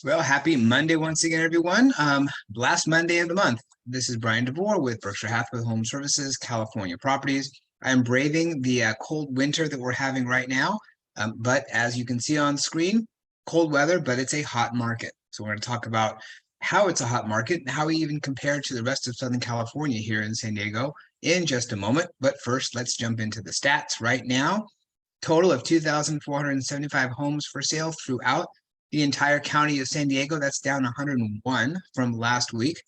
Well, happy Monday once again, everyone. Last Monday of the month. This is Bryan Devore with Berkshire Hathaway Home Services, California Properties. I'm braving the cold winter that we're having right now, but as you can see on screen, cold weather, but it's a hot market. So we're going to talk about how it's a hot market and how we even compare to the rest of Southern California here in San Diego in just a moment. But first, let's jump into the stats right now. Total of 2,475 homes for sale throughout the entire county of San Diego. That's down 101 from last week.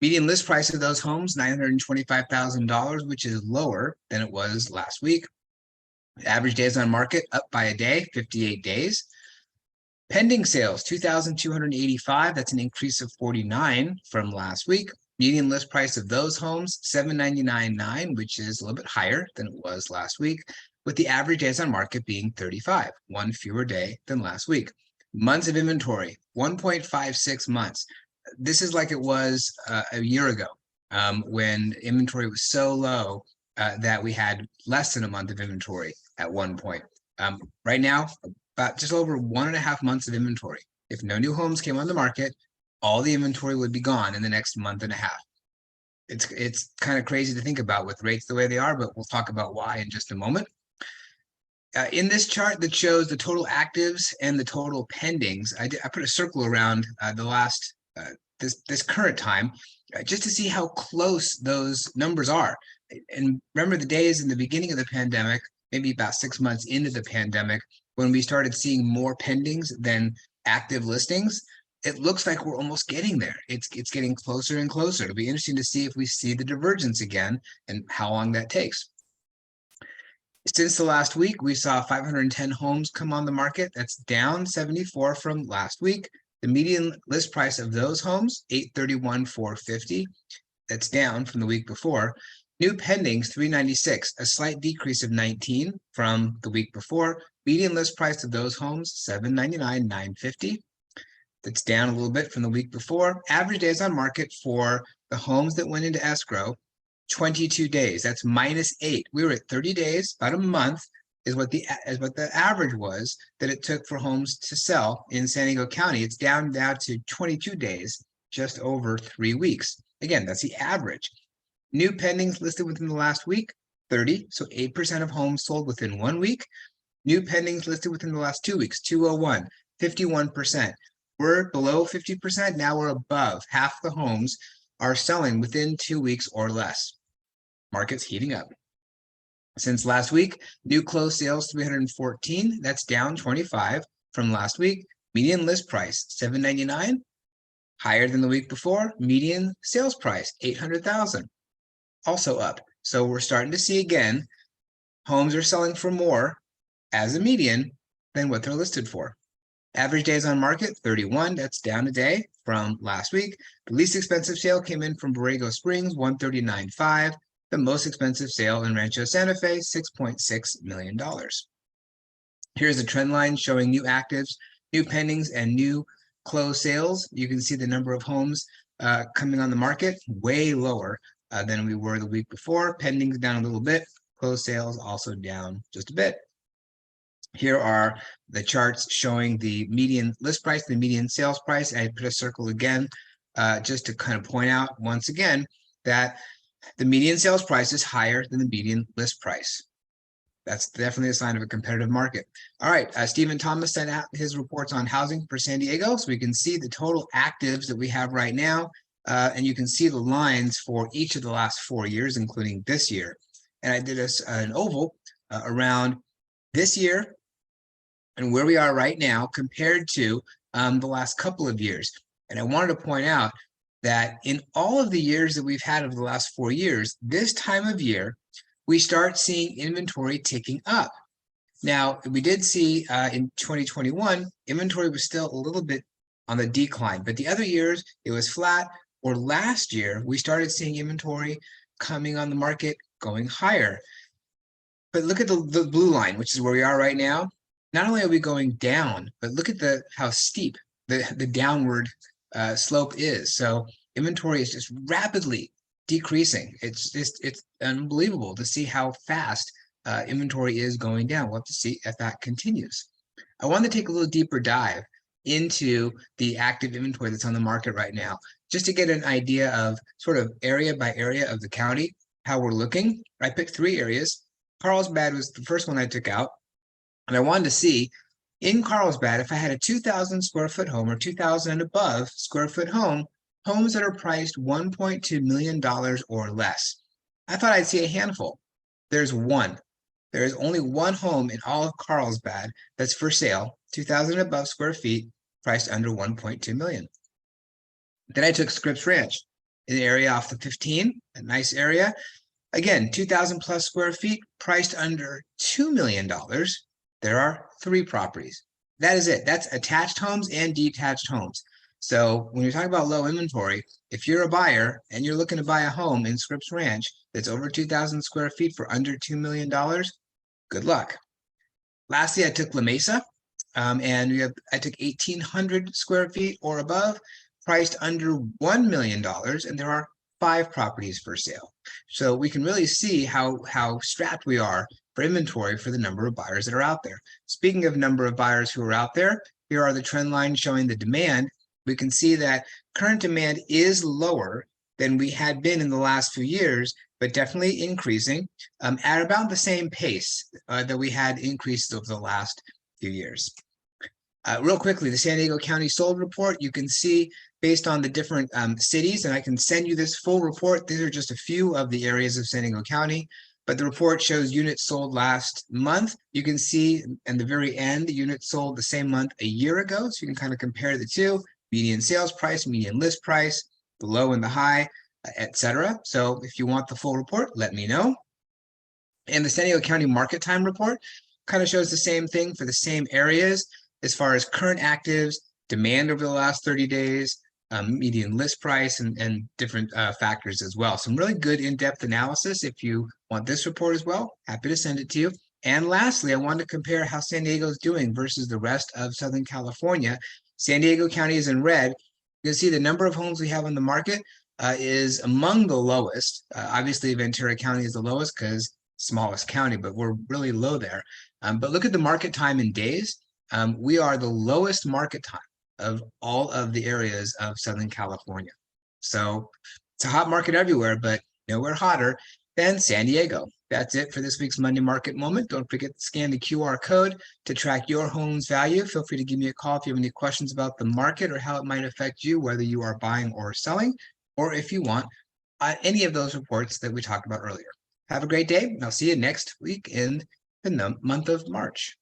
Median list price of those homes, $925,000, which is lower than it was last week. Average days on market up by a day, 58 days. Pending sales, 2,285. That's an increase of 49 from last week. Median list price of those homes, $799,900, which is a little bit higher than it was last week, with the average days on market being 35, one fewer day than last week. Months of inventory, 1.56 months. This is like it was a year ago when inventory was so low that we had less than a month of inventory at one point. Right now, about just over 1.5 months of inventory. If no new homes came on the market, all the inventory would be gone in the next month and a half. It's kind of crazy to think about with rates the way they are, but we'll talk about why in just a moment. In this chart that shows the total actives and the total pendings, I put a circle around the last this current time just to see how close those numbers are. And remember the days in the beginning of the pandemic, maybe about 6 months into the pandemic, when we started seeing more pendings than active listings. It looks like we're almost getting there. It's getting closer and closer. It'll be interesting to see if we see the divergence again and how long that takes. Since the last week, we saw 510 homes come on the market. That's down 74 from last week. The median list price of those homes, $831,450. That's down from the week before. New pendings, 396, a slight decrease of 19 from the week before. Median list price of those homes, $799,950. That's down a little bit from the week before. Average days on market for the homes that went into escrow, 22 days. That's -8. We were at 30 days, about a month is what the average was that it took for homes to sell in San Diego County. It's down now to 22 days, just over 3 weeks. Again, that's the average. New pendings listed within the last week, 30. So 8% of homes sold within 1 week. New pendings listed within the last 2 weeks, 201, 51%. We're below 50%. Now we're above. Half the homes are selling within 2 weeks or less. Market's heating up. Since last week, new closed sales 314. That's down 25 from last week. Median list price $799, higher than the week before. Median sales price $800,000, also up. So we're starting to see again, homes are selling for more as a median than what they're listed for. Average days on market, 31. That's down a day from last week. The least expensive sale came in from Borrego Springs, $139,500. The most expensive sale in Rancho Santa Fe, $6.6 million. Here's a trend line showing new actives, new pendings, and new closed sales. You can see the number of homes coming on the market, way lower than we were the week before. Pendings down a little bit. Closed sales also down just a bit. Here are the charts showing the median list price, the median sales price. I put a circle again just to kind of point out once again that the median sales price is higher than the median list price. That's definitely a sign of a competitive market. All right, Stephen Thomas sent out his reports on housing for San Diego, so we can see the total actives that we have right now, and you can see the lines for each of the last 4 years, including this year. And I did an oval around this year and where we are right now compared to the last couple of years. And I wanted to point out that in all of the years that we've had over the last 4 years, this time of year, we start seeing inventory ticking up. Now, we did see in 2021, inventory was still a little bit on the decline, but the other years it was flat, or last year, we started seeing inventory coming on the market, going higher. But look at the blue line, which is where we are right now. Not only are we going down, but look at how steep the downward slope is. So inventory is just rapidly decreasing. It's unbelievable to see how fast inventory is going down. We'll have to see if that continues. I want to take a little deeper dive into the active inventory that's on the market right now, just to get an idea of sort of area by area of the county, how we're looking. I picked 3 areas. Carlsbad was the first one I took out. And I wanted to see in Carlsbad, if I had a 2,000 square foot home or 2,000 and above square foot home, homes that are priced $1.2 million or less. I thought I'd see a handful. There's one. There is only one home in all of Carlsbad that's for sale, 2,000 and above square feet, priced under 1.2 million. Then I took Scripps Ranch, an area off the 15, a nice area. Again, 2,000 plus square feet, priced under $2 million. There are 3 properties. That is it. That's attached homes and detached homes. So when you're talking about low inventory, if you're a buyer and you're looking to buy a home in Scripps Ranch that's over 2,000 square feet for under $2 million, good luck. Lastly, I took La Mesa, and I took 1,800 square feet or above, priced under $1 million, and there are 5 properties for sale. So we can really see how strapped we are for inventory for the number of buyers that are out there. Speaking of number of buyers who are out there, here are the trend lines showing the demand. We can see that current demand is lower than we had been in the last few years, but definitely increasing at about the same pace that we had increased over the last few years. Real quickly, the San Diego County sold report, you can see based on the different cities, and I can send you this full report. These are just a few of the areas of San Diego County, but the report shows units sold last month. You can see in the very end, the units sold the same month a year ago, so you can kind of compare the two, median sales price, median list price, the low and the high, etc. So if you want the full report, let me know. And the San Diego County market time report kind of shows the same thing for the same areas as far as current actives, demand over the last 30 days, median list price, and different factors as well. Some really good in-depth analysis. If you want this report as well, happy to send it to you. And lastly, I want to compare how San Diego is doing versus the rest of Southern California. San Diego County is in red. You can see the number of homes we have on the market is among the lowest. Obviously, Ventura County is the lowest because smallest county, but we're really low there. But look at the market time in days. We are the lowest market time of all of the areas of Southern California. So it's a hot market everywhere, but nowhere hotter than San Diego. That's it for this week's Monday Market Moment. Don't forget to scan the QR code to track your home's value. Feel free to give me a call if you have any questions about the market or how it might affect you, whether you are buying or selling, or if you want any of those reports that we talked about earlier. Have a great day, and I'll see you next week in the month of March.